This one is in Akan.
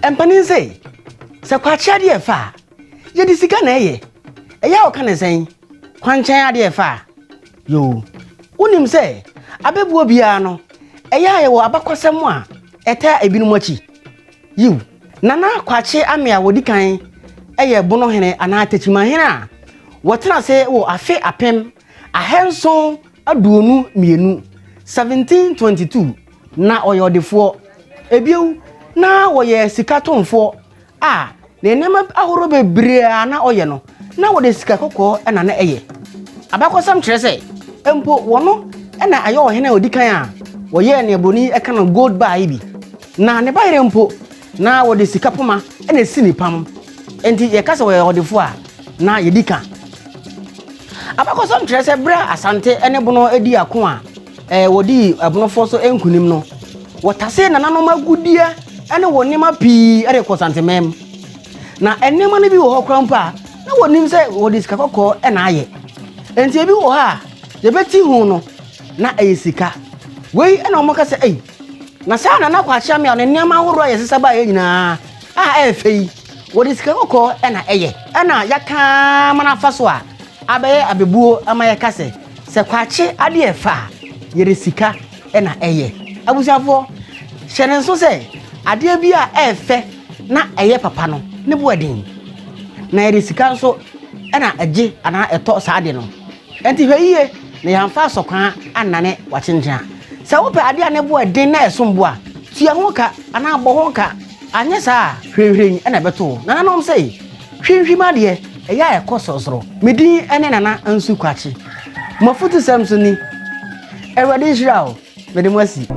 Empanin say Kwakye Adeɛfɛ ye di sika na eya o kan sen kwanchan Adeɛfɛ yo wonim say abebuo bia no eya ye wo abakosem a eta ebinum achi yiw nana Kwakye amia wodi kan eye bono hene ana tachima hene a wotena se wo afe apem ahenson aduonu mienu 1722 na oyodefo ebiew na woye sika tonfo a ne nema ahoro bebre na oye no na wode sika kokko na na eye abakosam kire se empo wono na ayo hene odikan a woye ne boni eka no gold bar ibi na ne bayre mpo na wode sika poma na sinipam enti ye kasa woye odefo a na yedika abakosam kire se bra asante ene bono edi ako a wodi abonofo so enkunim no wotase nananom agudia ene wonima pii kosante mem na enema ne bi wo hokrampa na wonim se wodi sika kokko na aye enti ebi wo ha ye beti hu no na ayesika wei ena omoka se na sa na Kwakye amia ne niam ahoro ayesesa ba ye nyina efei wodi sika kokko na eye na yaka mana faso a abaye abebuo amaye kase se Kwakye Adeɛfɛ yere sika na eye abusiafo hyene nso se ade bi a efe na eye papa no ne boadin na yere sika nso na age ana eto saade no enti hweyie na yamfa sokwan anane wakyenkyea se wo pe ade ne boadin na esombo a tua ho ka ana abɔ ho ka anye saa hwehwen na beto nana nom se hwehwima de eya ekososoro medin ene nana ansu Kwakye mafutu samso ni Ewade Israel medemwasi